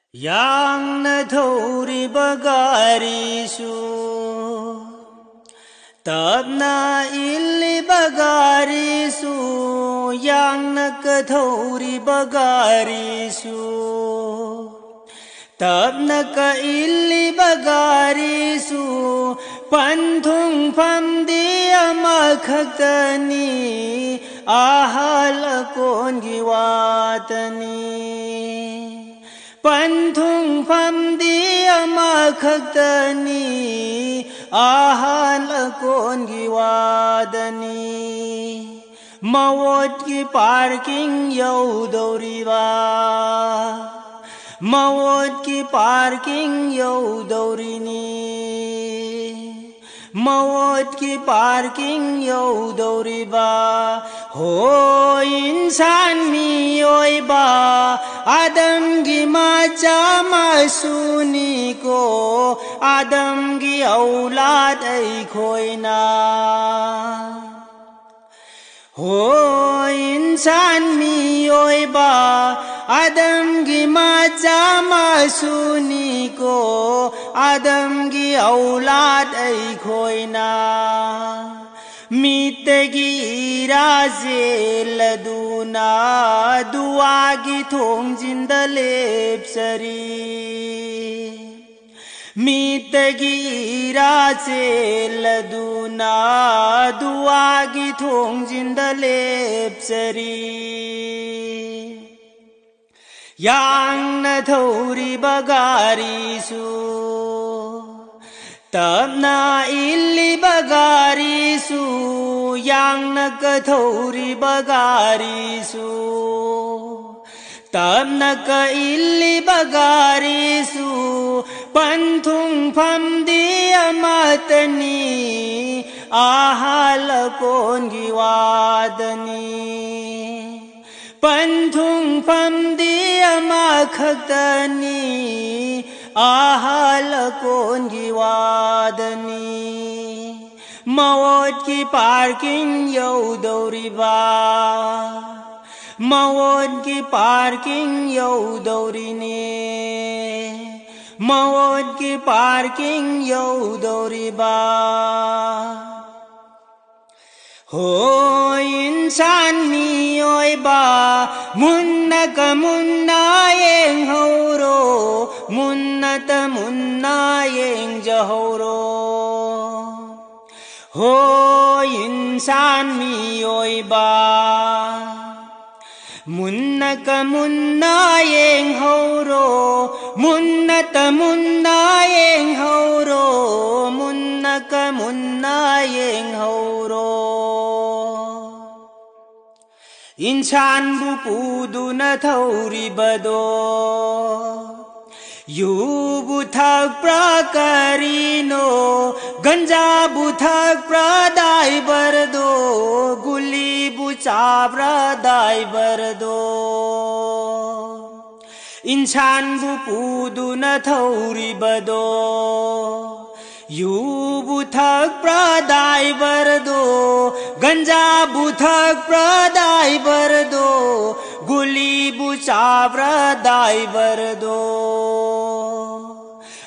Yang thoriba garisu Tabna illiba garisu Yang nakathoriba garisu Tabna ka illiba garisu Panthung phamdi amakhaktani Ahal akon giwatani Panthung phamdi amakhaktani Ahal akon giwadani Mawot ki parking yaudoriba Mawot ki parking yaudorini Mawot ki parking yaudoriba Ho insan miyoiba Adam gi macha masuni ko Adam gi aulad ai khoina Ho insan miyoiba Adam gi macha masuni ko Adam gi aulad ai khoina Mitagi raze laduna Dua gi thong jindalep sari Mitagi raze laduna Dua gi thong jindalep sari Yang nathoriba garisu Tabna illiba garisu Yang nakathoriba garisu Tabna ka illiba garisu Panthung phamdi amatani Ahal akon giwadani Panthung phamdi amakhaktani Ahal akon giwadani Mawot ki parking yaudoriba Mawot ki parking yaudorini Mawot ki parking yaudoriba Ho insan miyoiba Munna ka munna yeng hauro Munna ta munna yeng jahauro Ho insan miyoiba Munna ka munna yeng hauro Munna ta munna yeng hauro Munna ka munna yeng hauro Insan bu puduna thoribado Yu buthak prakarino Ganja buthak pradai bardo Guli bucha pradai bardo Insan bu puduna thoribado Yu buthak pradai bardo Ganja buthak pradai bardo Guli bucha pradai bardo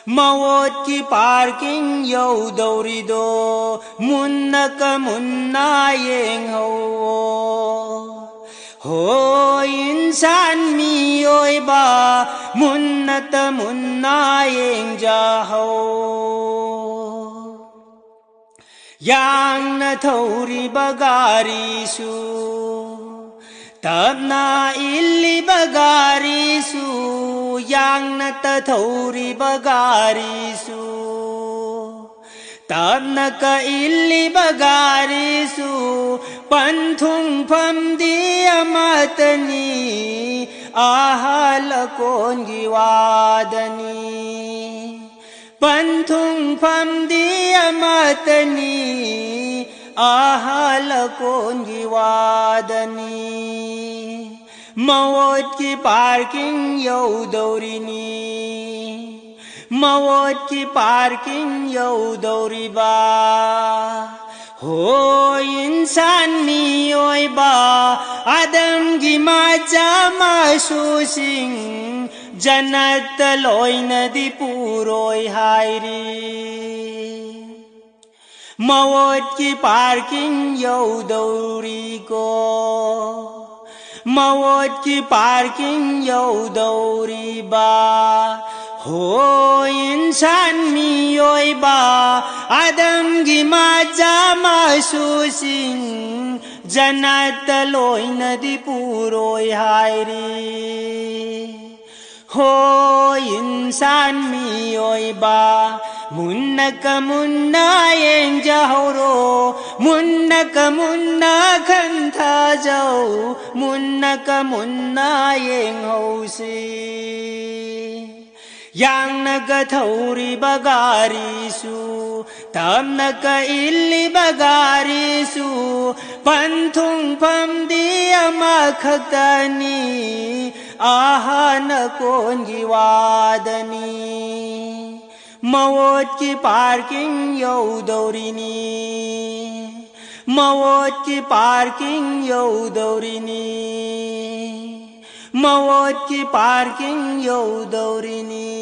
Mawot ki parking yaudorido Munna ka munna yeng hawo Ho insan miyoiba Munna ta munna yeng jahaw Yang nathoriba garisu Tabna illiba garisu Yang natathoriba garisu Tabna ka illiba garisu Panthung phamdi amatani Ahal akon giwadani Panthung phamdi amatani Ahal akon giwadani Mawot ki parking yaudorini Mawot ki parking yaudoriba Ho insan miyoiba Adam gi macha masusing जन्नत लोइनदि पुरोइ हाइरी मवोतकी parking यौदौरीको मवोतकी parking यौदौरीबा हो इंसान मियोइबा आदमगी माजा मासुसिंग जन्नत लोइनदि पुरोइ हाइरी हो इंसान मियोइबा मुन्नक मुन्ना येंजहरो मुन्नक मुन्ना खंथा जाओ मुन्नक मुन्ना येंगौसी यांगनक थौरी बगारीसु तमनक इल्ली बगारीसु पंथुंग फमदी अमखतनी आहान कोंगी वादनी मवोतकी parking यौदौरीनी मवोतकी parking यौदौरीनी मवोतकी parking यौदौरीनी